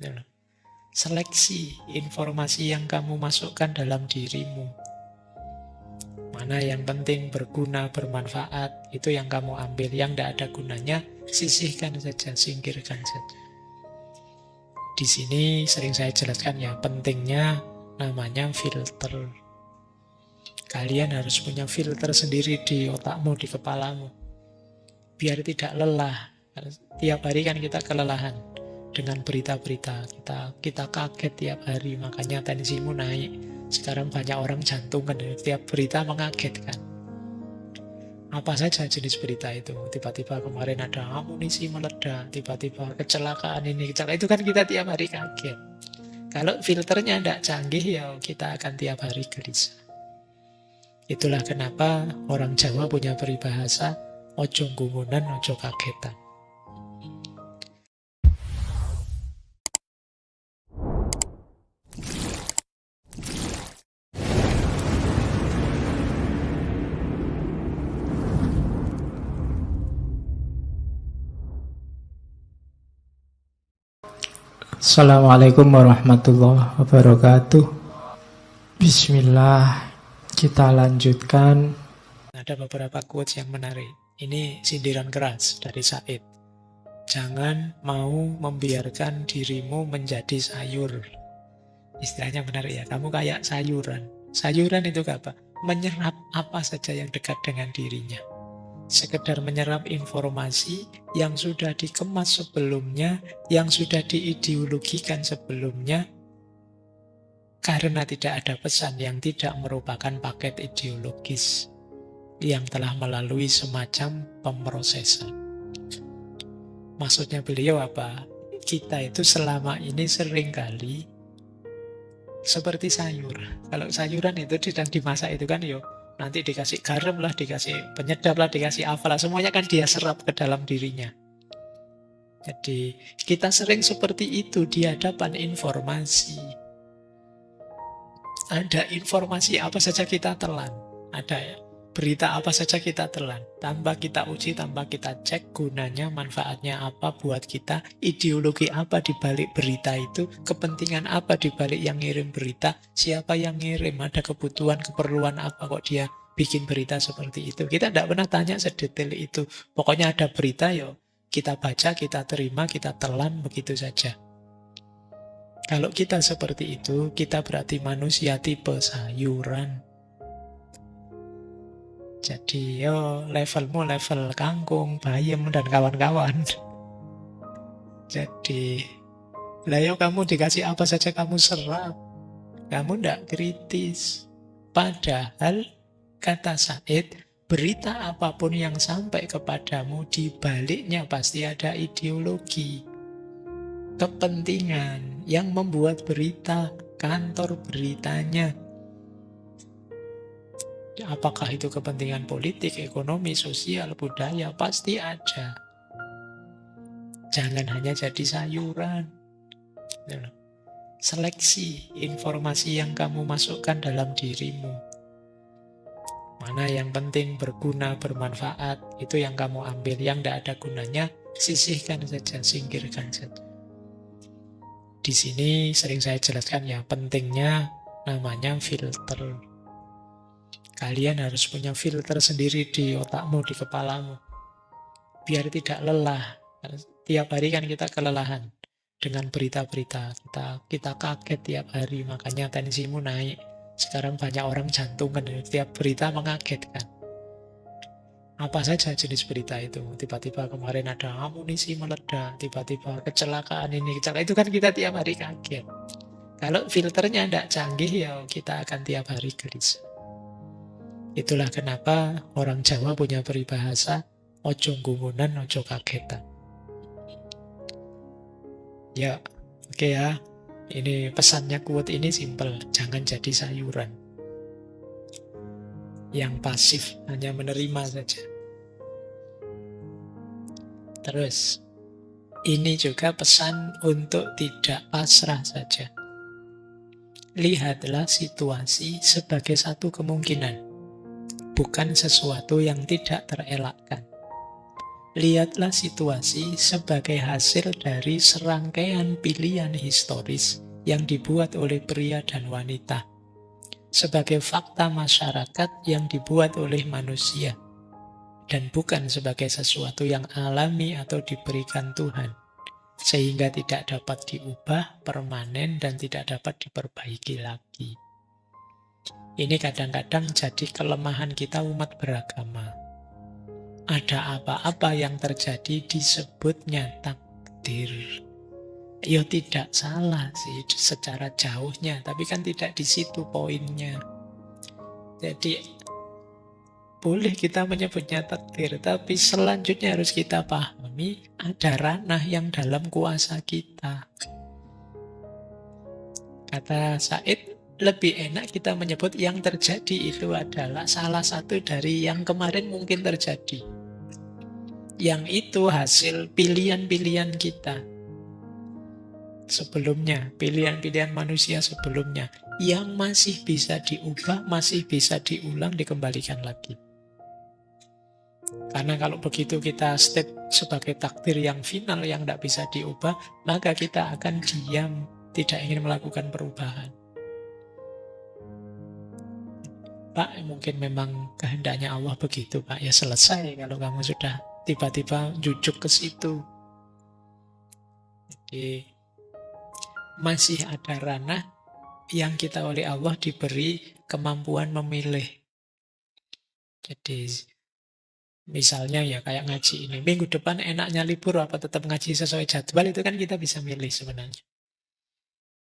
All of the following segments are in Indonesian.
Gitu loh. Seleksi informasi yang kamu masukkan dalam dirimu. Mana yang penting, berguna, bermanfaat, itu yang kamu ambil. Yang tidak ada gunanya, sisihkan saja, singkirkan saja. Di sini sering saya jelaskan ya, pentingnya namanya filter. Kalian harus punya filter sendiri di otakmu, di kepalamu. Biar tidak lelah. Tiap hari kan kita kelelahan dengan berita-berita. Kita kaget tiap hari, makanya tensimu naik. Sekarang banyak orang jantungan, tiap berita mengagetkan. Apa saja jenis berita itu? Tiba-tiba kemarin ada amunisi meledak, tiba-tiba kecelakaan ini, kecelakaan itu, kan kita tiap hari kaget. Kalau filternya tidak canggih, ya kita akan tiap hari gelisah. Itulah kenapa orang Jawa punya peribahasa, ojo gumunan, ojo kagetan. Assalamualaikum warahmatullahi wabarakatuh. Bismillah, kita lanjutkan. Ada beberapa quotes yang menarik. Ini sindiran keras dari Said. Jangan mau membiarkan dirimu menjadi sayur. Istilahnya menarik ya, kamu kayak sayuran. Sayuran itu apa? Menyerap apa saja yang dekat dengan dirinya. Sekedar menyerap informasi yang sudah dikemas sebelumnya, yang sudah diideologikan sebelumnya, karena tidak ada pesan yang tidak merupakan paket ideologis yang telah melalui semacam pemrosesan. Maksudnya beliau apa? Kita itu selama ini seringkali seperti sayur. Kalau sayuran itu sedang dimasak itu kan, nanti dikasih garam lah, dikasih penyedap lah, dikasih apalah, semuanya kan dia serap ke dalam dirinya. Jadi kita sering seperti itu di hadapan informasi. Ada informasi apa saja kita telan. Ada berita apa saja kita telan. Tanpa kita uji, tanpa kita cek gunanya, manfaatnya apa buat kita, ideologi apa di balik berita itu, kepentingan apa di balik yang ngirim berita, siapa yang ngirim, ada kebutuhan, keperluan apa kok dia bikin berita seperti itu. Kita tidak pernah tanya sedetail itu. Pokoknya ada berita, kita baca, kita terima, kita telan, begitu saja. Kalau kita seperti itu, kita berarti manusia tipe sayuran. Jadi levelmu level kangkung, bayam, dan kawan-kawan. Jadi kamu dikasih apa saja kamu serap. Kamu tidak kritis. Padahal kata Said, berita apapun yang sampai kepadamu, di baliknya pasti ada ideologi, kepentingan yang membuat berita, kantor beritanya. Apakah itu kepentingan politik, ekonomi, sosial, budaya, pasti ada. Jangan hanya jadi sayuran. Seleksi informasi yang kamu masukkan dalam dirimu. Mana yang penting, berguna, bermanfaat, itu yang kamu ambil. Yang tidak ada gunanya, sisihkan saja, singkirkan saja. Di sini sering saya jelaskan ya, pentingnya namanya filter. Kalian harus punya filter sendiri di otakmu, di kepalamu. Biar tidak lelah. Tiap hari kan kita kelelahan dengan berita-berita. Kita kaget tiap hari, makanya tensimu naik. Sekarang banyak orang jantungan, tiap berita mengagetkan. Apa saja jenis berita itu? Tiba-tiba kemarin ada amunisi meledak, tiba-tiba kecelakaan ini, kecelakaan itu, kan kita tiap hari kaget. Kalau filternya tidak canggih, ya kita akan tiap hari gelisah. Itulah kenapa orang Jawa punya peribahasa, ojo gumunan, ojo kagetan. Ya, oke ya. Ini pesannya, quote ini simple. Jangan jadi sayuran yang pasif, hanya menerima saja. Terus, ini juga pesan untuk tidak pasrah saja. Lihatlah situasi sebagai satu kemungkinan, bukan sesuatu yang tidak terelakkan. Lihatlah situasi sebagai hasil dari serangkaian pilihan historis yang dibuat oleh pria dan wanita. Sebagai fakta masyarakat yang dibuat oleh manusia. Dan bukan sebagai sesuatu yang alami atau diberikan Tuhan. Sehingga tidak dapat diubah, permanen, dan tidak dapat diperbaiki lagi. Ini kadang-kadang jadi kelemahan kita umat beragama. Ada apa-apa yang terjadi disebutnya takdir. Ya tidak salah sih secara jauhnya, tapi kan tidak di situ poinnya. Jadi boleh kita menyebutnya takdir, tapi selanjutnya harus kita pahami ada ranah yang dalam kuasa kita. Kata Said, lebih enak kita menyebut yang terjadi itu adalah salah satu dari yang kemarin mungkin terjadi. Yang itu hasil pilihan-pilihan kita sebelumnya, pilihan-pilihan manusia sebelumnya, yang masih bisa diubah, masih bisa diulang, dikembalikan lagi. Karena kalau begitu kita state sebagai takdir yang final, yang tidak bisa diubah, maka kita akan diam, tidak ingin melakukan perubahan. Pak, mungkin memang kehendaknya Allah begitu, Pak. Ya selesai kalau kamu sudah tiba-tiba jujuk ke situ. Jadi masih ada ranah yang kita oleh Allah diberi kemampuan memilih. Jadi misalnya ya kayak ngaji ini, minggu depan enaknya libur apa tetap ngaji sesuai jadwal, itu kan kita bisa milih sebenarnya.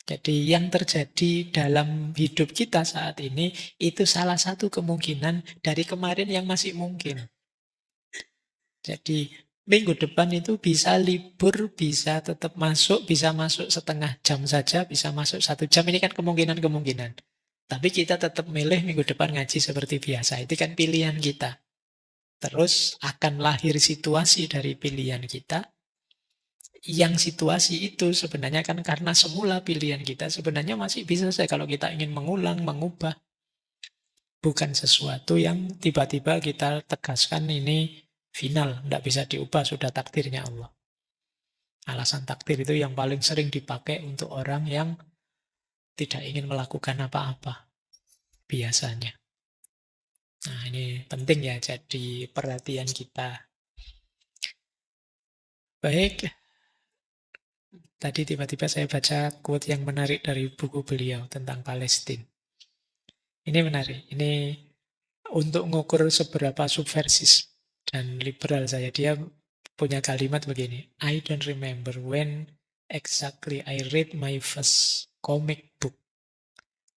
Jadi yang terjadi dalam hidup kita saat ini itu salah satu kemungkinan dari kemarin yang masih mungkin. Jadi minggu depan itu bisa libur, bisa tetap masuk, bisa masuk setengah jam saja, bisa masuk 1 jam. Ini kan kemungkinan-kemungkinan. Tapi kita tetap milih minggu depan ngaji seperti biasa. Itu kan pilihan kita. Terus akan lahir situasi dari pilihan kita. Yang situasi itu sebenarnya kan karena semula pilihan kita sebenarnya masih bisa saja kalau kita ingin mengulang, mengubah. Bukan sesuatu yang tiba-tiba kita tegaskan ini final, tidak bisa diubah, sudah takdirnya Allah. Alasan takdir itu yang paling sering dipakai untuk orang yang tidak ingin melakukan apa-apa, biasanya. Nah ini penting ya, jadi perhatian kita. Baik, tadi tiba-tiba saya baca quote yang menarik dari buku beliau tentang Palestina. Ini menarik, ini untuk mengukur seberapa subversif dan liberal saya. Dia punya kalimat begini, I don't remember when exactly I read my first comic book,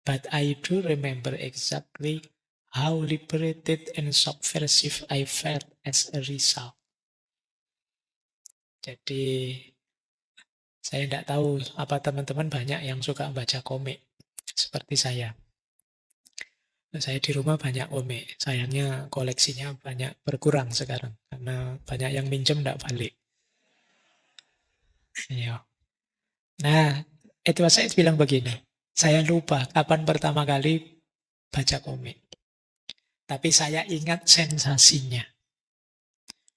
but I do remember exactly how liberated and subversive I felt as a result. Jadi saya tidak tahu apa teman-teman banyak yang suka baca komik seperti saya. Saya di rumah banyak komik. Sayangnya koleksinya banyak berkurang sekarang karena banyak yang minjem tidak balik. Iya. Nah, Edward Said bilang begini, saya lupa kapan pertama kali baca komik. Tapi saya ingat sensasinya.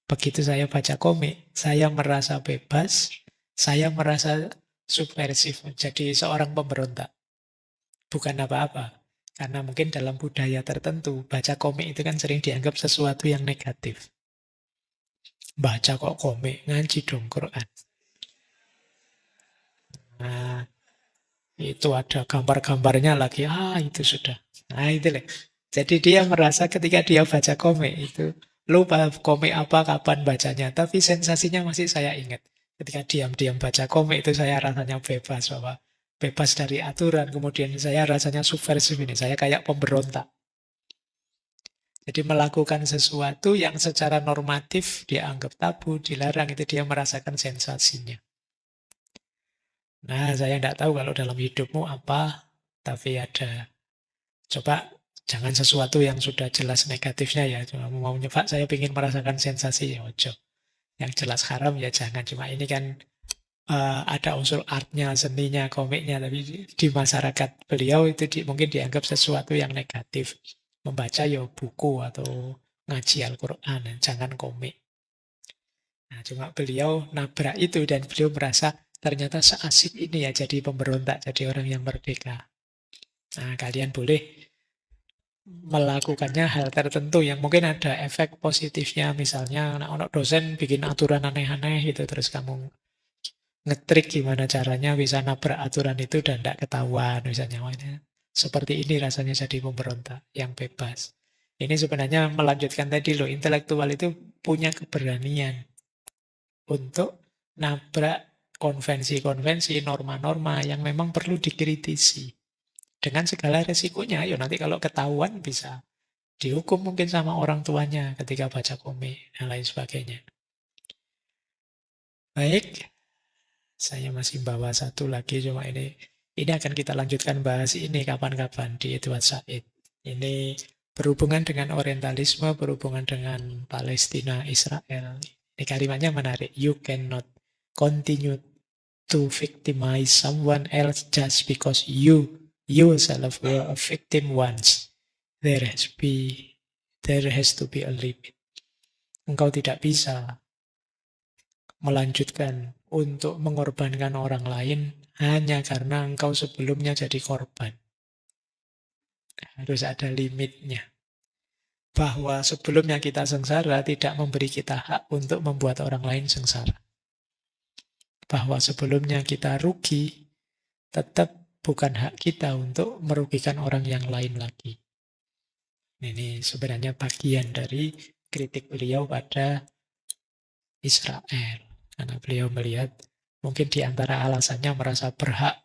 Begitu saya baca komik, saya merasa bebas, saya merasa subversif, jadi seorang pemberontak. Bukan apa-apa. Karena mungkin dalam budaya tertentu, baca komik itu kan sering dianggap sesuatu yang negatif. Baca kok komik, ngaji dong Quran. Nah, itu ada gambar-gambarnya lagi. Itu sudah. Nah, itu lah. Jadi dia merasa ketika dia baca komik itu, lupa komik apa, kapan bacanya. Tapi sensasinya masih saya ingat. Ketika diam-diam baca komik itu saya rasanya bebas, bahwa bebas dari aturan, kemudian saya rasanya subversif ini, saya kayak pemberontak. Jadi melakukan sesuatu yang secara normatif dianggap tabu, dilarang, itu dia merasakan sensasinya. Nah, saya tidak tahu kalau dalam hidupmu apa, tapi ada. Coba jangan sesuatu yang sudah jelas negatifnya ya. Cuma mau nyoba, saya ingin merasakan sensasi ya ojo. Yang jelas haram ya jangan. Cuma ini kan ada unsur artnya, seninya, komiknya, tapi di masyarakat beliau itu mungkin dianggap sesuatu yang negatif. Membaca ya buku atau ngaji Al-Quran, jangan komik. Nah, cuma beliau nabrak itu dan beliau merasa ternyata seasik ini ya jadi pemberontak, jadi orang yang merdeka. Nah, kalian boleh melakukannya hal tertentu yang mungkin ada efek positifnya. Misalnya, anak dosen bikin aturan aneh-aneh gitu, terus kamu ngetrik gimana caranya bisa nabrak aturan itu dan tidak ketahuan. Misalnya, wah, ini seperti ini rasanya jadi pemberontak yang bebas. Ini sebenarnya melanjutkan tadi loh, intelektual itu punya keberanian untuk nabrak konvensi-konvensi, norma-norma yang memang perlu dikritisi. Dengan segala resikonya, ya nanti kalau ketahuan bisa dihukum mungkin sama orang tuanya ketika baca komik dan lain sebagainya. Baik, saya masih bawa satu lagi, cuma ini akan kita lanjutkan bahas ini kapan-kapan di Edward Said. Ini berhubungan dengan orientalisme, berhubungan dengan Palestina, Israel. Ini kalimatnya menarik. You cannot continue to victimize someone else just because you yourself were a victim once. There has to be a limit. Engkau tidak bisa melanjutkan untuk mengorbankan orang lain hanya karena engkau sebelumnya jadi korban. Harus ada limitnya. Bahwa sebelumnya kita sengsara tidak memberi kita hak untuk membuat orang lain sengsara. Bahwa sebelumnya kita rugi tetap bukan hak kita untuk merugikan orang yang lain lagi. Ini sebenarnya bagian dari kritik beliau pada Israel. Karena beliau melihat mungkin di antara alasannya merasa berhak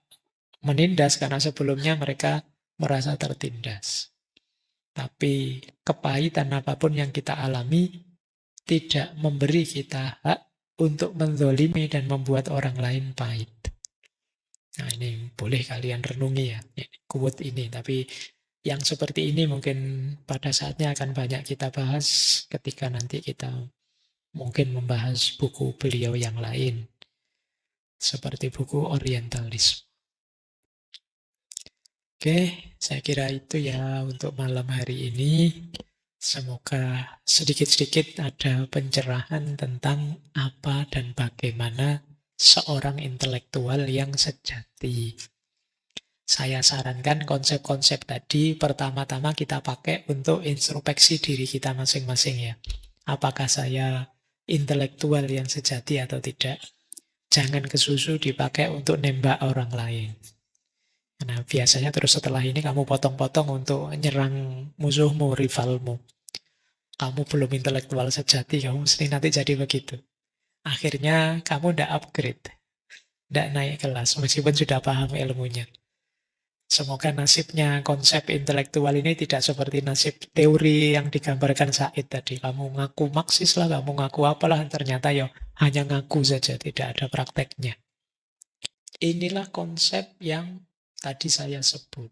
menindas karena sebelumnya mereka merasa tertindas. Tapi kepahitan apapun yang kita alami tidak memberi kita hak untuk menzolimi dan membuat orang lain pahit. Nah, ini boleh kalian renungi ya, quote ini. Tapi yang seperti ini mungkin pada saatnya akan banyak kita bahas ketika nanti kita mungkin membahas buku beliau yang lain. Seperti buku Orientalisme. Oke, saya kira itu ya untuk malam hari ini. Semoga sedikit-sedikit ada pencerahan tentang apa dan bagaimana seorang intelektual yang sejati. Saya sarankan konsep-konsep tadi pertama-tama kita pakai untuk introspeksi diri kita masing-masing ya. Apakah saya intelektual yang sejati atau tidak? Jangan kesusu dipakai untuk nembak orang lain. Nah, biasanya terus setelah ini kamu potong-potong untuk nyerang musuhmu, rivalmu. Kamu belum intelektual sejati, kamu mesti nanti jadi begitu. Akhirnya kamu tidak upgrade, tidak naik kelas, meskipun sudah paham ilmunya. Semoga nasibnya konsep intelektual ini tidak seperti nasib teori yang digambarkan Said tadi. Kamu ngaku Marxis lah, kamu ngaku apalah, ternyata ya hanya ngaku saja, tidak ada prakteknya. Inilah konsep yang tadi saya sebut.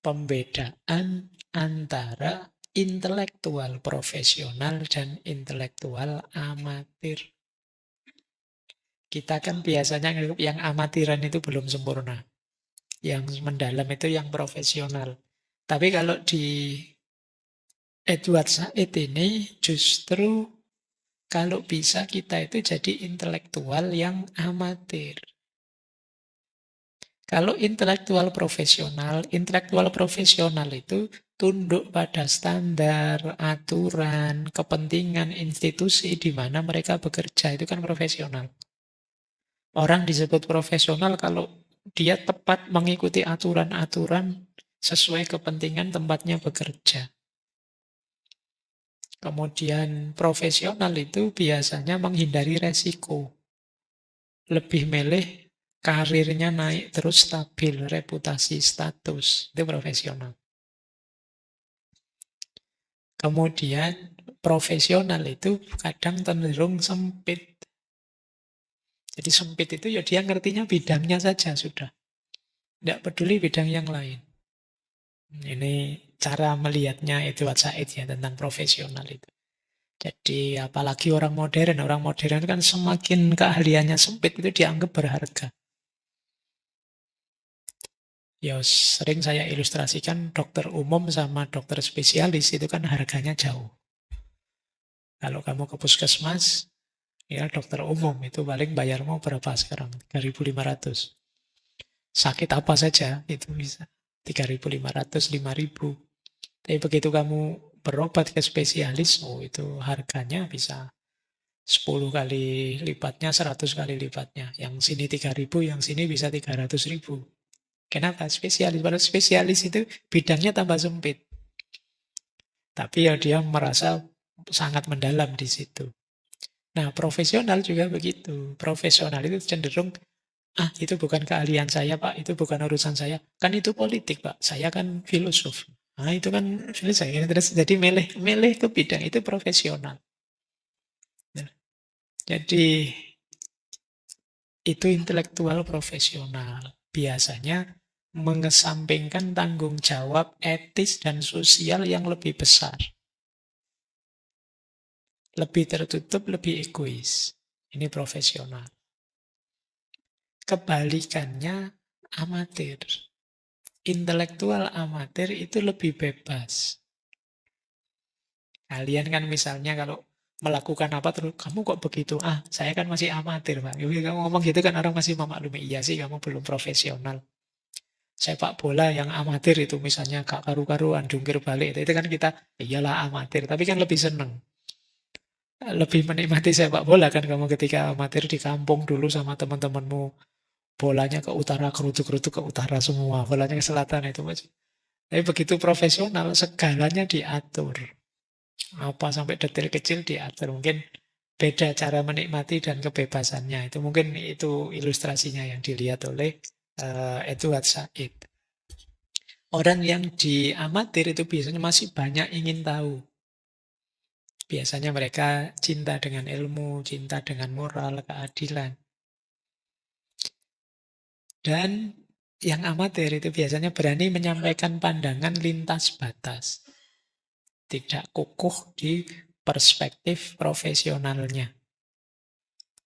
Pembedaan antara intelektual profesional dan intelektual amatir. Kita kan biasanya yang amatiran itu belum sempurna. Yang mendalam itu yang profesional. Tapi kalau di Edward Said ini justru kalau bisa kita itu jadi intelektual yang amatir. Kalau intelektual profesional itu tunduk pada standar, aturan, kepentingan institusi di mana mereka bekerja. Itu kan profesional. Orang disebut profesional kalau dia tepat mengikuti aturan-aturan sesuai kepentingan tempatnya bekerja. Kemudian profesional itu biasanya menghindari resiko. Lebih milih karirnya naik terus stabil, reputasi, status. Itu profesional. Kemudian profesional itu kadang cenderung sempit. Jadi sempit itu ya dia ngertinya bidangnya saja sudah. Tidak peduli bidang yang lain. Ini cara melihatnya Edward Said ya tentang profesional itu. Jadi apalagi orang modern kan semakin keahliannya sempit itu dianggap berharga. Ya sering saya ilustrasikan dokter umum sama dokter spesialis itu kan harganya jauh. Kalau kamu ke puskesmas, Ya, dokter umum itu paling bayarmu berapa sekarang? 3.500. Sakit apa saja itu bisa 3.500, 5.000. Tapi begitu kamu berobat ke spesialis, oh itu harganya bisa 10 kali lipatnya, 100 kali lipatnya. Yang sini 3.000, yang sini bisa 300.000. Kenapa? Spesialis. Padahal spesialis itu bidangnya tambah sempit. Tapi ya dia merasa sangat mendalam di situ. Nah, profesional juga begitu. Profesional itu cenderung, itu bukan keahlian saya, Pak. Itu bukan urusan saya. Kan itu politik, Pak. Saya kan filosof. Nah, itu kan filosof. Terus jadi milih ke bidang itu profesional. Nah, jadi itu intelektual profesional. Biasanya mengesampingkan tanggung jawab etis dan sosial yang lebih besar. Lebih tertutup, lebih egois. Ini profesional. Kebalikannya amatir. Intelektual amatir itu lebih bebas. Kalian kan misalnya kalau melakukan apa terus, kamu kok begitu? Saya kan masih amatir, Pak. Kamu ngomong gitu kan orang masih memaklumi. Iya sih, kamu belum profesional. Sepak bola yang amatir itu misalnya gak karu-karuan, jungkir balik. Itu kan kita, iyalah amatir. Tapi kan lebih seneng. Lebih menikmati sepak bola kan kamu ketika amatir di kampung dulu sama teman-temanmu. Bolanya ke utara, kerutu-kerutu ke utara semua. Bolanya ke selatan itu. Tapi begitu profesional, segalanya diatur. Apa sampai detail kecil diatur. Mungkin beda cara menikmati dan kebebasannya. Itu mungkin itu ilustrasinya yang dilihat oleh Edward Said. Orang yang diamatir itu biasanya masih banyak ingin tahu. Biasanya mereka cinta dengan ilmu, cinta dengan moral, keadilan. Dan yang amatir itu biasanya berani menyampaikan pandangan lintas batas. Tidak kukuh di perspektif profesionalnya.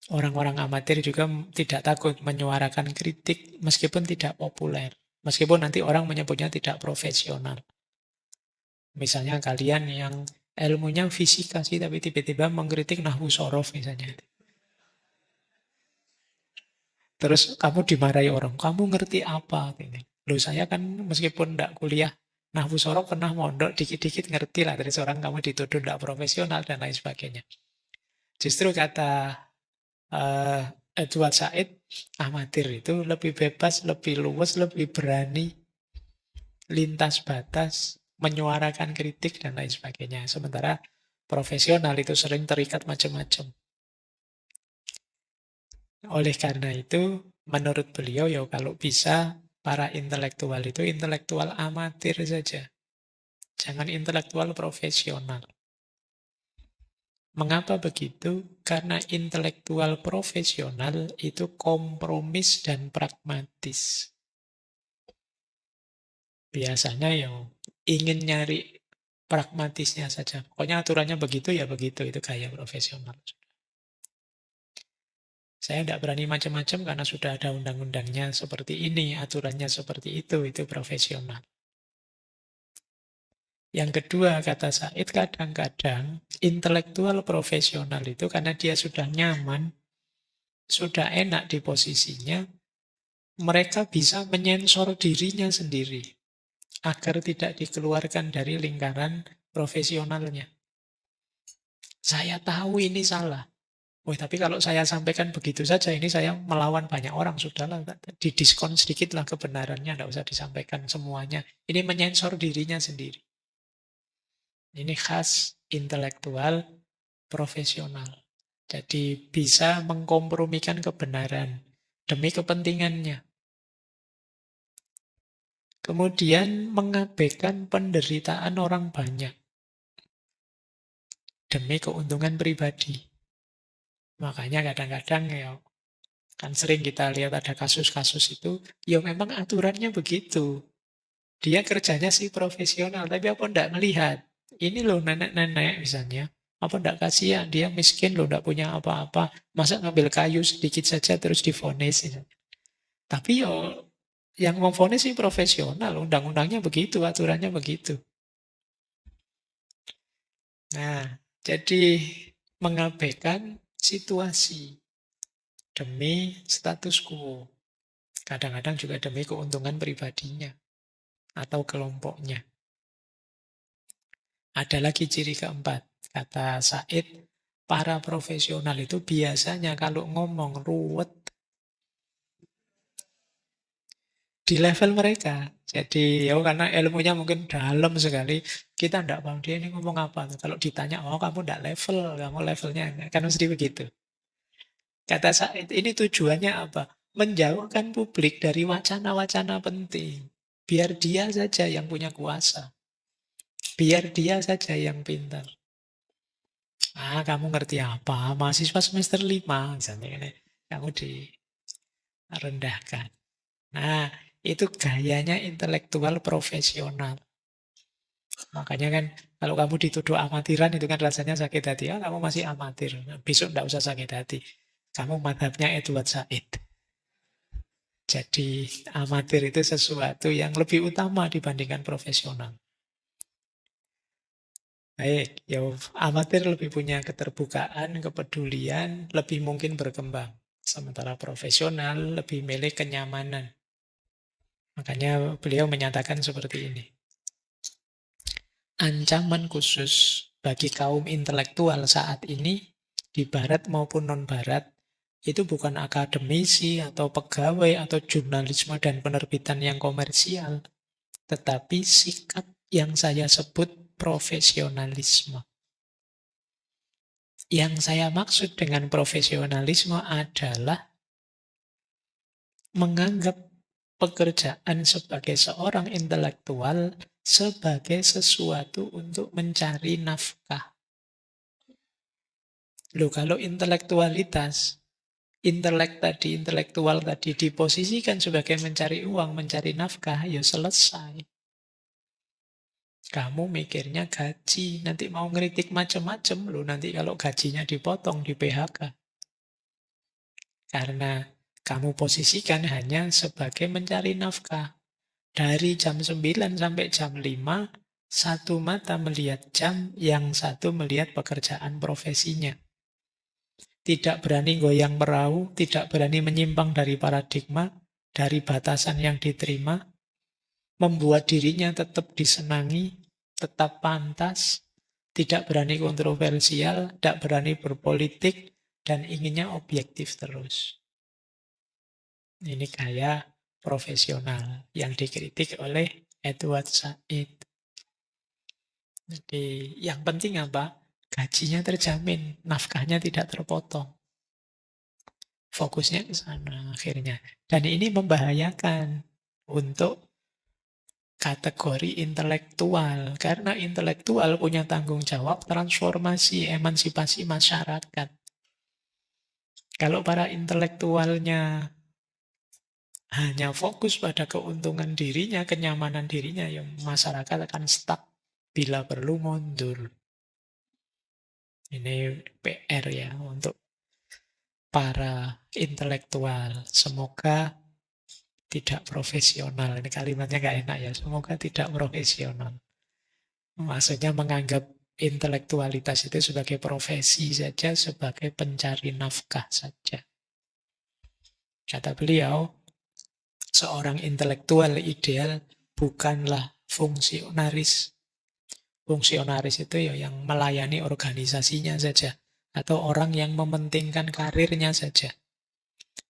Orang-orang amatir juga tidak takut menyuarakan kritik meskipun tidak populer. Meskipun nanti orang menyebutnya tidak profesional. Misalnya kalian yang ilmunya fisika sih, tapi tiba-tiba mengkritik nahwu sorof misalnya. Terus kamu dimarahi orang, kamu ngerti apa? Loh saya kan meskipun tidak kuliah nahwu sorof pernah mondok, dikit-dikit ngerti lah. Terus orang kamu dituduh tidak profesional dan lain sebagainya. Justru kata Edward Said, amatir itu lebih bebas, lebih luas, lebih berani, lintas batas, menyuarakan kritik dan lain sebagainya. Sementara profesional itu sering terikat macam-macam. Oleh karena itu, menurut beliau ya kalau bisa para intelektual itu intelektual amatir saja. Jangan intelektual profesional. Mengapa begitu? Karena intelektual profesional itu kompromis dan pragmatis. Biasanya yang ingin nyari pragmatisnya saja. Pokoknya aturannya begitu ya begitu, itu gaya profesional. Saya tidak berani macam-macam karena sudah ada undang-undangnya seperti ini, aturannya seperti itu profesional. Yang kedua, kata Said, kadang-kadang intelektual profesional itu karena dia sudah nyaman, sudah enak di posisinya, mereka bisa menyensor dirinya sendiri agar tidak dikeluarkan dari lingkaran profesionalnya. Saya tahu ini salah. Tapi kalau saya sampaikan begitu saja, ini saya melawan banyak orang. Sudahlah, didiskon sedikitlah kebenarannya, tidak usah disampaikan semuanya. Ini menyensor dirinya sendiri. Ini khas intelektual profesional. Jadi bisa mengkompromikan kebenaran demi kepentingannya. Kemudian mengabaikan penderitaan orang banyak demi keuntungan pribadi. Makanya kadang-kadang ya kan sering kita lihat ada kasus-kasus itu, ya memang aturannya begitu. Dia kerjanya sih profesional, tapi apa enggak melihat? Ini loh nenek-nenek misalnya. Apa enggak kasihan? Dia miskin loh, enggak punya apa-apa. Masa ngambil kayu sedikit saja terus divonis. Tapi yo yang memvonis sih profesional. Undang-undangnya begitu, aturannya begitu. Nah, jadi mengabaikan situasi, demi status quo. Kadang-kadang juga demi keuntungan pribadinya atau kelompoknya. Ada lagi ciri keempat. Kata Said, para profesional itu biasanya kalau ngomong ruwet di level mereka. Jadi ya karena ilmunya mungkin dalam sekali, kita tidak paham dia ini ngomong apa. Kalau ditanya, oh kamu tidak level, kamu levelnya kan mesti begitu. Kata Said, ini tujuannya apa? Menjauhkan publik dari wacana-wacana penting. Biar dia saja yang punya kuasa. Biar dia saja yang pintar. Ah, kamu ngerti apa? Mahasiswa semester 5, misalnya ini. Kamu direndahkan. Nah, itu gayanya intelektual profesional. Makanya kan kalau kamu dituduh amatiran itu kan rasanya sakit hati. Ah, kamu masih amatir. Besok enggak usah sakit hati. Kamu madhabnya Edward Said. Jadi amatir itu sesuatu yang lebih utama dibandingkan profesional. Baik, ya amatir lebih punya keterbukaan, kepedulian, lebih mungkin berkembang. Sementara profesional lebih milih kenyamanan. Makanya beliau menyatakan seperti ini. Ancaman khusus bagi kaum intelektual saat ini, di barat maupun non-barat, itu bukan akademisi atau pegawai atau jurnalisme dan penerbitan yang komersial, tetapi sikap yang saya sebut profesionalisme. Yang saya maksud dengan profesionalisme adalah menganggap pekerjaan sebagai seorang intelektual sebagai sesuatu untuk mencari nafkah. Loh, kalau intelektual tadi diposisikan sebagai mencari uang, mencari nafkah, ya selesai. Kamu mikirnya gaji, nanti mau ngeritik macam-macam loh, nanti kalau gajinya dipotong di PHK. Karena kamu posisikan hanya sebagai mencari nafkah. Dari jam 9 sampai jam 5, satu mata melihat jam, yang satu melihat pekerjaan profesinya. Tidak berani goyang perahu, tidak berani menyimpang dari paradigma, dari batasan yang diterima, membuat dirinya tetap disenangi, tetap pantas, tidak berani kontroversial, tidak berani berpolitik, dan inginnya objektif terus. Ini gaya profesional yang dikritik oleh Edward Said. Jadi yang penting apa? Gajinya terjamin, nafkahnya tidak terpotong. Fokusnya ke sana akhirnya. Dan ini membahayakan untuk kategori intelektual. Karena intelektual punya tanggung jawab transformasi, emansipasi masyarakat. Kalau para intelektualnya hanya fokus pada keuntungan dirinya, kenyamanan dirinya, ya masyarakat akan stuck, bila perlu mundur. Ini PR ya untuk para intelektual. Semoga tidak profesional. Ini kalimatnya nggak enak ya. Semoga tidak profesional. Maksudnya menganggap intelektualitas itu sebagai profesi saja, sebagai pencari nafkah saja. Kata beliau, seorang intelektual ideal bukanlah fungsionaris. Fungsionaris itu ya yang melayani organisasinya saja. Atau orang yang mementingkan karirnya saja.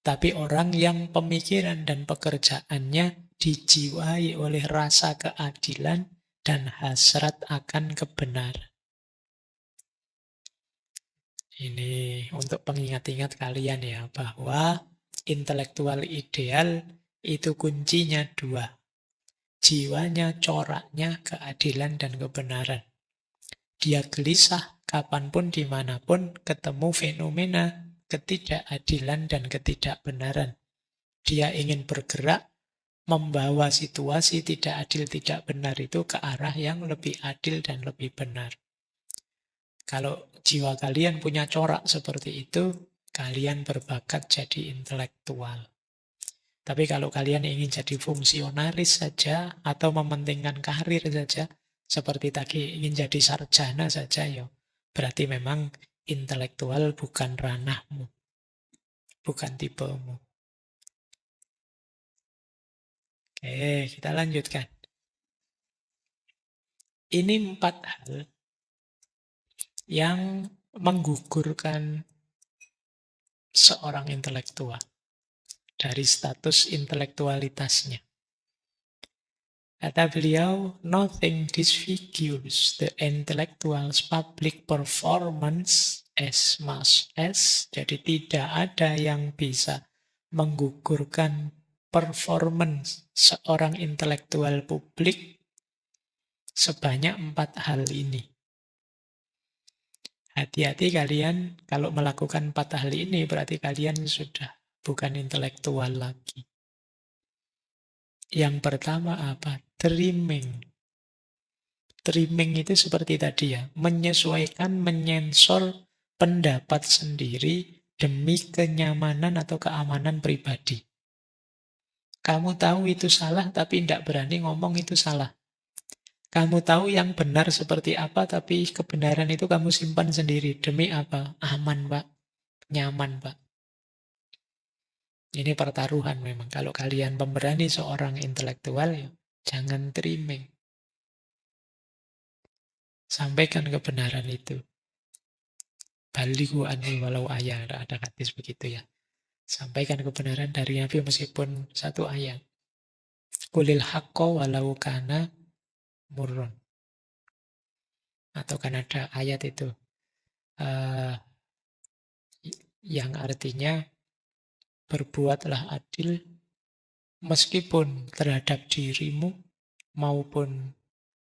Tapi orang yang pemikiran dan pekerjaannya dijiwai oleh rasa keadilan dan hasrat akan kebenaran. Ini untuk pengingat-ingat kalian ya, bahwa intelektual ideal itu kuncinya dua. Jiwanya, coraknya, keadilan dan kebenaran. Dia gelisah kapanpun, dimanapun, ketemu fenomena ketidakadilan dan ketidakbenaran. Dia ingin bergerak, membawa situasi tidak adil, tidak benar itu ke arah yang lebih adil dan lebih benar. Kalau jiwa kalian punya corak seperti itu, kalian berbakat jadi intelektual. Tapi kalau kalian ingin jadi fungsionaris saja atau mementingkan karir saja, seperti tadi ingin jadi sarjana saja, ya berarti memang Intelektual bukan ranahmu, bukan tipemu. Oke, kita lanjutkan. Ini 4 hal yang menggugurkan seorang intelektual dari status intelektualitasnya. Kata beliau, nothing disfigures the intellectual's public performance as much as, jadi tidak ada yang bisa menggugurkan performance seorang intelektual publik sebanyak 4 hal ini. Hati-hati kalian kalau melakukan 4 hal ini berarti kalian sudah bukan intelektual lagi. Yang pertama apa? Trimming. Trimming itu seperti tadi ya, menyesuaikan, menyensor pendapat sendiri demi kenyamanan atau keamanan pribadi. Kamu tahu itu salah tapi tidak berani ngomong itu salah. Kamu tahu yang benar seperti apa tapi kebenaran itu kamu simpan sendiri. Demi apa? Aman, Pak. Nyaman, Pak. Ini pertaruhan memang. Kalau kalian pemberani seorang intelektual, ya, jangan trimming. Sampaikan kebenaran itu. Balighu anni walau ayat. Ada hadis begitu ya. Sampaikan kebenaran dari Nabi meskipun 1 ayat. Qulil haqqo walau kana murrun. Atau kan ada ayat itu. Yang artinya berbuatlah adil meskipun terhadap dirimu maupun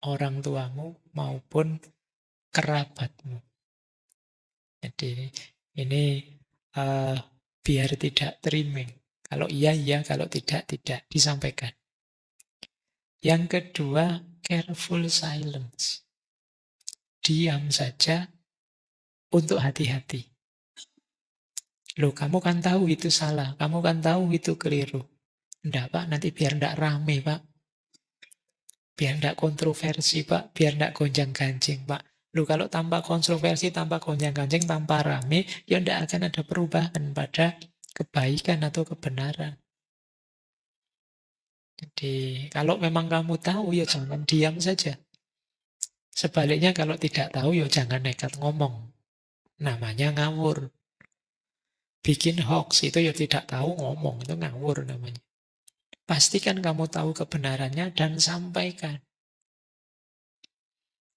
orang tuamu maupun kerabatmu. Jadi ini biar tidak trimming. Kalau iya, iya. Kalau tidak, tidak. Disampaikan. Yang kedua, careful silence. Diam saja untuk hati-hati. Loh, kamu kan tahu itu salah. Kamu kan tahu itu keliru. Enggak, Pak. Nanti biar enggak rame, Pak. Biar enggak kontroversi, Pak. Biar enggak gonjang-ganjing, Pak. Loh, kalau tanpa kontroversi, tanpa gonjang-ganjing, tanpa rame, ya enggak akan ada perubahan pada kebaikan atau kebenaran. Jadi, kalau memang kamu tahu, ya jangan diam saja. Sebaliknya, kalau tidak tahu, ya jangan nekat ngomong. Namanya ngawur. Bikin hoax itu ya tidak tahu ngomong, itu ngawur namanya. Pastikan kamu tahu kebenarannya dan sampaikan.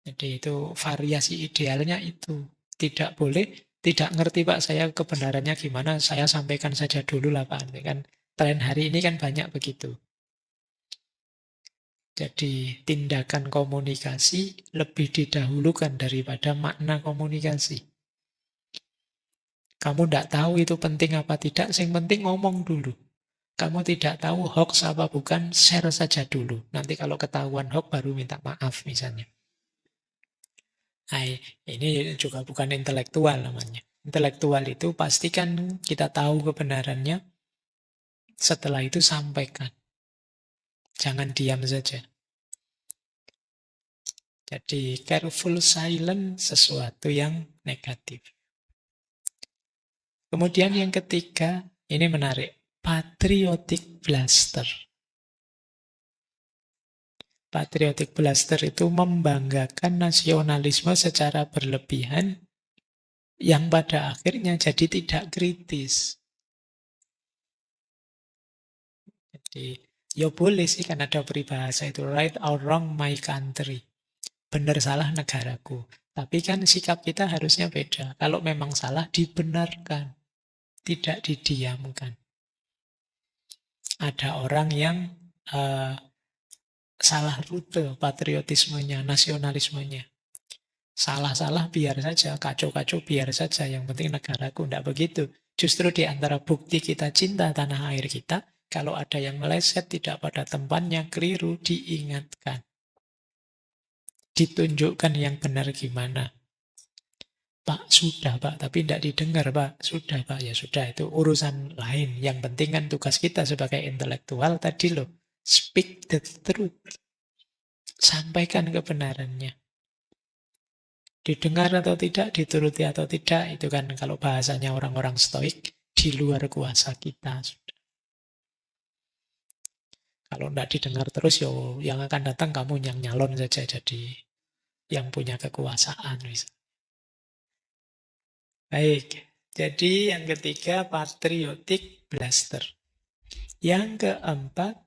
Jadi itu variasi idealnya itu. Tidak boleh, tidak ngerti Pak saya kebenarannya gimana, saya sampaikan saja dulu lah Pak. Kan tren hari ini kan banyak begitu. Jadi tindakan komunikasi lebih didahulukan daripada makna komunikasi. Kamu tidak tahu itu penting apa tidak, yang penting ngomong dulu. Kamu tidak tahu hoax apa bukan, share saja dulu. Nanti kalau ketahuan hoax baru minta maaf misalnya. Nah, ini juga bukan intelektual namanya. Intelektual itu pastikan kita tahu kebenarannya, setelah itu sampaikan. Jangan diam saja. Jadi careful silent sesuatu yang negatif. Kemudian yang ketiga, ini menarik. Patriotic bluster. Patriotic bluster itu membanggakan nasionalisme secara berlebihan yang pada akhirnya jadi tidak kritis. Jadi, ya boleh sih kan ada peribahasa itu, right or wrong my country. Benar salah negaraku. Tapi kan sikap kita harusnya beda. Kalau memang salah, dibenarkan. Tidak didiamkan. Ada orang yang salah rute patriotismenya, nasionalismenya. Salah-salah biar saja, kacau-kacau biar saja. Yang penting negaraku, tidak begitu. Justru di antara bukti kita cinta tanah air kita, kalau ada yang meleset tidak pada tempatnya, keliru, diingatkan. Ditunjukkan yang benar gimana. Pak, sudah Pak, tapi tidak didengar Pak. Sudah Pak, ya sudah, itu urusan lain. Yang penting kan tugas kita sebagai intelektual tadi loh. Speak the truth. Sampaikan kebenarannya. Didengar atau tidak, dituruti atau tidak, itu kan kalau bahasanya orang-orang stoik, di luar kuasa kita. Kalau tidak didengar terus, yo yang akan datang kamu yang nyalon saja jadi yang punya kekuasaan. Baik, jadi yang ketiga patriotic blaster. Yang keempat,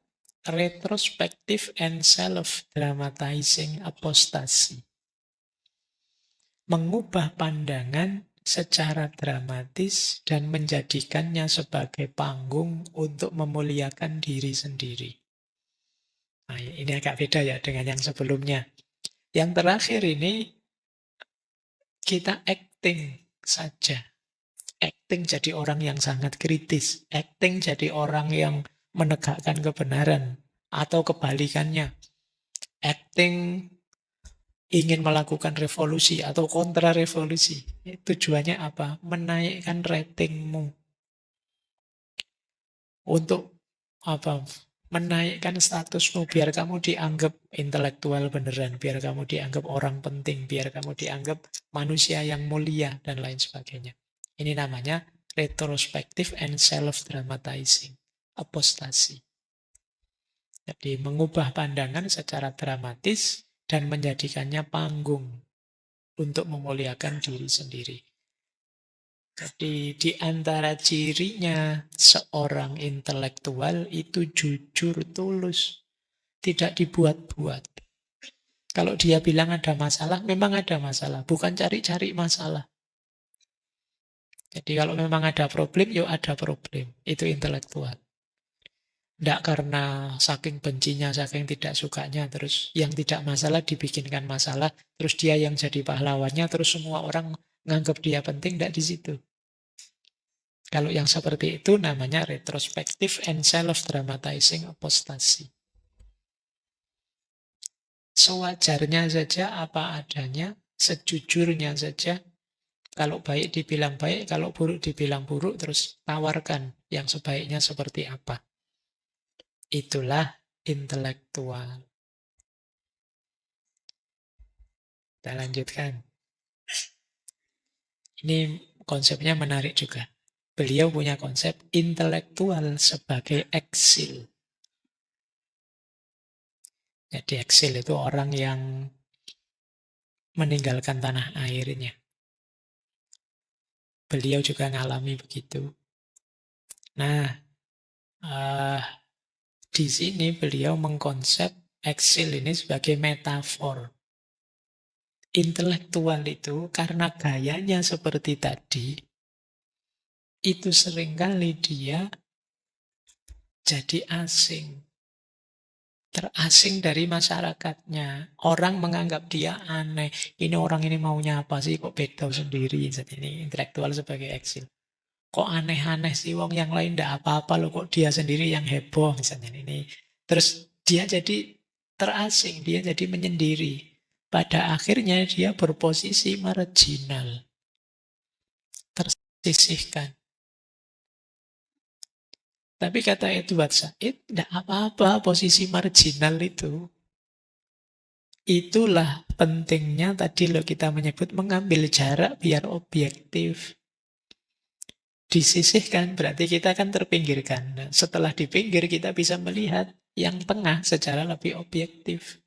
retrospective and self-dramatizing apostasy. Mengubah pandangan secara dramatis dan menjadikannya sebagai panggung untuk memuliakan diri sendiri. Nah, ini agak beda ya dengan yang sebelumnya. Yang terakhir ini, kita acting saja. Acting jadi orang yang sangat kritis. Acting jadi orang yang menegakkan kebenaran. Atau kebalikannya. Acting ingin melakukan revolusi atau kontra revolusi. Tujuannya apa? Menaikkan ratingmu. Untuk apa? Menaikkan statusmu biar kamu dianggap intelektual beneran, biar kamu dianggap orang penting, biar kamu dianggap manusia yang mulia dan lain sebagainya. Ini namanya retrospective and self-dramatizing, apostasi. Jadi mengubah pandangan secara dramatis dan menjadikannya panggung untuk memuliakan diri sendiri. Jadi di antara cirinya seorang intelektual itu jujur, tulus, tidak dibuat-buat. Kalau dia bilang ada masalah, memang ada masalah, bukan cari-cari masalah. Jadi kalau memang ada problem, yuk ada problem. Itu intelektual. Tidak karena saking bencinya, saking tidak sukanya, terus yang tidak masalah dibikinkan masalah, terus dia yang jadi pahlawannya, terus semua orang nganggap dia penting, tidak di situ. Kalau yang seperti itu namanya retrospective and self-dramatizing apostasy. Sewajarnya saja apa adanya, sejujurnya saja. Kalau baik dibilang baik, kalau buruk dibilang buruk, terus tawarkan yang sebaiknya seperti apa. Itulah intelektual. Kita lanjutkan. Ini konsepnya menarik juga. Beliau punya konsep intelektual sebagai eksil. Jadi eksil itu orang yang meninggalkan tanah airnya. Beliau juga ngalami begitu. Nah, di sini beliau mengkonsep eksil ini sebagai metafor. Intelektual itu karena gayanya seperti tadi, itu seringkali dia jadi asing. Terasing dari masyarakatnya. Orang menganggap dia aneh. Ini orang ini maunya apa sih? Kok beda sendiri? Jadi ini intelektual sebagai eksil. Kok aneh-aneh sih? Wong yang lain tidak apa-apa loh. Kok dia sendiri yang heboh? Misalnya ini. Terus dia jadi terasing. Dia jadi menyendiri. Pada akhirnya dia berposisi marginal. Tersisihkan. Tapi kata Edward Said, tidak apa-apa posisi marginal itu. Itulah pentingnya tadi loh kita menyebut mengambil jarak biar objektif. Disisihkan berarti kita akan terpinggirkan. Nah, setelah dipinggir kita bisa melihat yang tengah secara lebih objektif.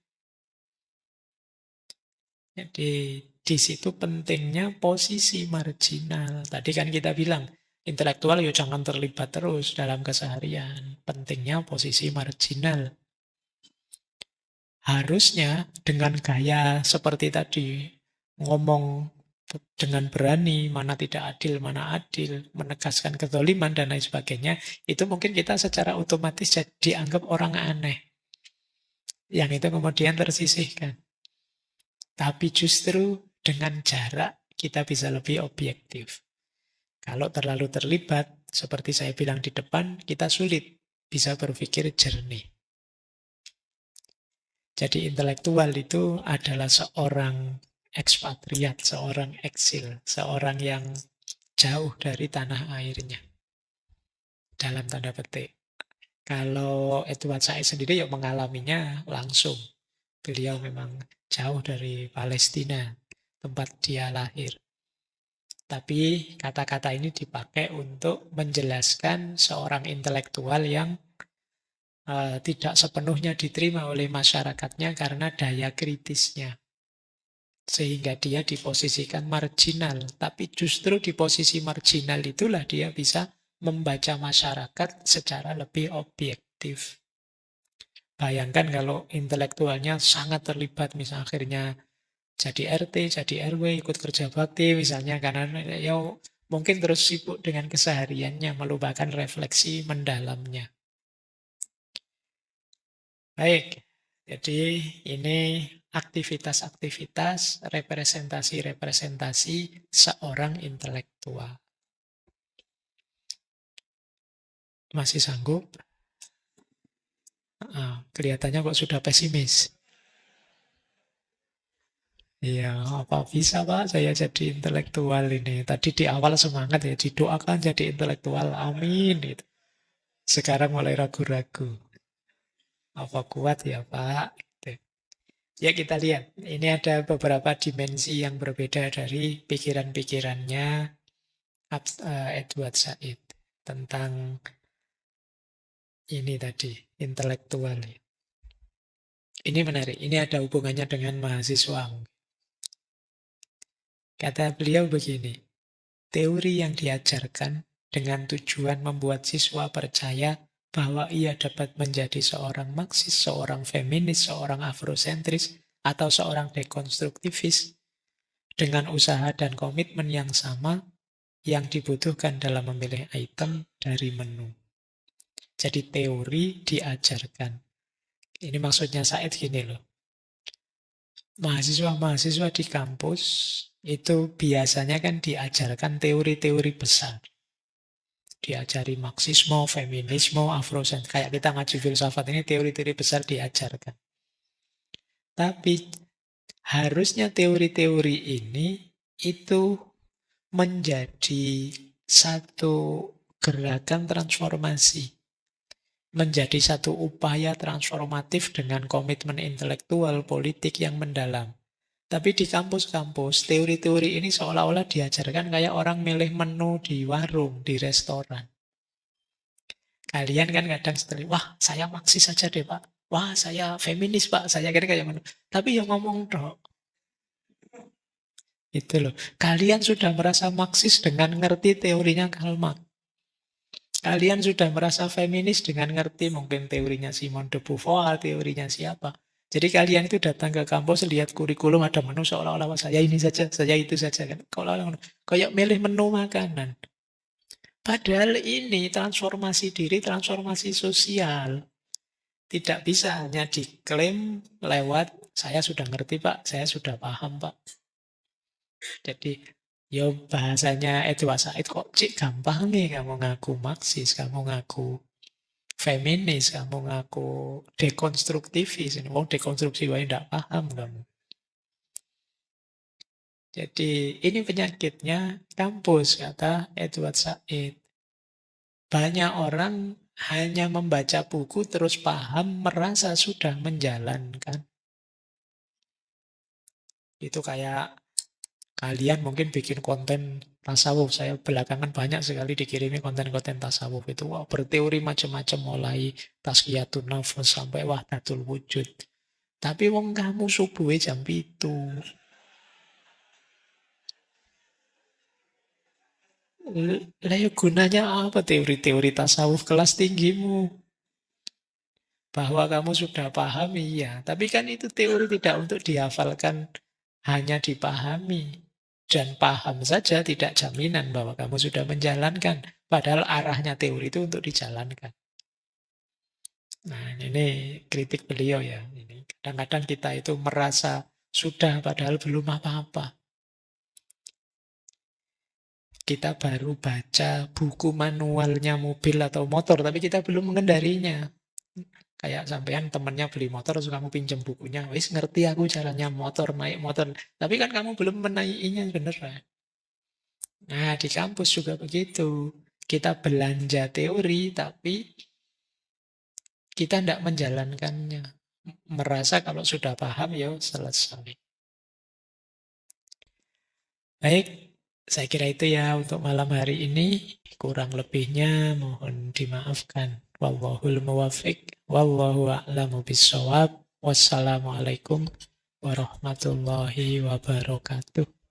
Jadi di situ pentingnya posisi marginal. Tadi kan kita bilang, intelektual ya jangan terlibat terus dalam keseharian. Pentingnya posisi marginal. Harusnya dengan gaya seperti tadi, ngomong dengan berani, mana tidak adil, mana adil, menegaskan kezaliman dan lain sebagainya, itu mungkin kita secara otomatis dianggap orang aneh. Yang itu kemudian tersisihkan. Tapi justru dengan jarak kita bisa lebih objektif. Kalau terlalu terlibat, seperti saya bilang di depan, kita sulit bisa berpikir jernih. Jadi intelektual itu adalah seorang ekspatriat, seorang eksil, seorang yang jauh dari tanah airnya. Dalam tanda petik. Kalau Edward Said sendiri ya mengalaminya langsung. Beliau memang jauh dari Palestina. tempat dia lahir. Tapi kata-kata ini dipakai untuk menjelaskan seorang intelektual yang tidak sepenuhnya diterima oleh masyarakatnya karena daya kritisnya. Sehingga dia diposisikan marginal. Tapi justru di posisi marginal itulah dia bisa membaca masyarakat secara lebih objektif. Bayangkan kalau intelektualnya sangat terlibat, misalnya akhirnya jadi RT, jadi RW, ikut kerja bakti misalnya, karena ya mungkin terus sibuk dengan kesehariannya, melupakan refleksi mendalamnya. Baik, jadi ini aktivitas-aktivitas, representasi-representasi seorang intelektual. Masih sanggup? Kelihatannya kok sudah pesimis. Iya, apa bisa Pak saya jadi intelektual ini. Tadi di awal semangat ya, didoakan jadi intelektual, amin. Gitu. Sekarang mulai ragu-ragu. Apa kuat ya Pak? Gitu. Ya kita lihat, ini ada beberapa dimensi yang berbeda dari pikiran-pikirannya Edward Said tentang ini tadi, intelektual. Ini menarik, ini ada hubungannya dengan mahasiswa. Kata beliau begini, teori yang diajarkan dengan tujuan membuat siswa percaya bahwa ia dapat menjadi seorang Marxis, seorang feminis, seorang afrosentris, atau seorang dekonstruktivis dengan usaha dan komitmen yang sama yang dibutuhkan dalam memilih item dari menu. Jadi teori diajarkan. Ini maksudnya Said gini loh. Mahasiswa-mahasiswa di kampus itu biasanya kan diajarkan teori-teori besar. Diajari Marxisme, feminisme, afrosentris. Kayak kita ngaji filsafat ini teori-teori besar diajarkan. Tapi harusnya teori-teori ini itu menjadi satu gerakan transformasi. Menjadi satu upaya transformatif dengan komitmen intelektual politik yang mendalam. Tapi di kampus-kampus, teori-teori ini seolah-olah diajarkan kayak orang milih menu di warung, di restoran. Kalian kan kadang setelah, wah saya Marxis saja deh Pak. Wah saya feminis Pak, saya kira kayak menu. Tapi yang ngomong dok. Itu loh. Kalian sudah merasa Marxis dengan ngerti teorinya Karl Marx. Kalian sudah merasa feminis dengan ngerti mungkin teorinya Simone de Beauvoir, teorinya siapa. Jadi kalian itu datang ke kampus, lihat kurikulum ada menu seolah-olah saya ini saja, saya itu saja. Kan? Kayak milih menu makanan. Padahal ini transformasi diri, transformasi sosial. Tidak bisa hanya diklaim lewat, saya sudah ngerti Pak, saya sudah paham Pak. Jadi ya bahasanya Edward Said kok cik gampang nih kamu ngaku Marxis, kamu ngaku feminis, kamu ngaku dekonstruktivis. Wong dekonstruksi wae ndak paham kamu. Jadi ini penyakitnya kampus, kata Edward Said. Banyak orang hanya membaca buku terus paham, merasa sudah menjalankan. Itu kayak kalian mungkin bikin konten tasawuf. Saya belakangan banyak sekali dikirimi konten-konten tasawuf itu. Wah, berteori macam-macam mulai tazkiyatun nafs sampai wahdatul wujud. Tapi wong kamu subuh jam itu. Lah ya gunanya apa teori-teori tasawuf kelas tinggimu? Bahwa kamu sudah paham, iya. Tapi kan itu teori tidak untuk dihafalkan, hanya dipahami. Dan paham saja tidak jaminan bahwa kamu sudah menjalankan. Padahal arahnya teori itu untuk dijalankan. Nah ini kritik beliau ya. Kadang-kadang kita itu merasa sudah padahal belum apa-apa. Kita baru baca buku manualnya mobil atau motor, tapi kita belum mengendarinya. Kayak sampean temennya beli motor, terus kamu pinjam bukunya, wis ngerti aku caranya motor, naik motor. Tapi kan kamu belum menaikinya beneran. Nah, di kampus juga begitu. Kita belanja teori, tapi kita tidak menjalankannya. Merasa kalau sudah paham, ya selesai. Baik, saya kira itu ya untuk malam hari ini. Kurang lebihnya mohon dimaafkan. Wallahul muwaffiq, wallahu a'lamu bissawab. Wassalamualaikum warahmatullahi wabarakatuh.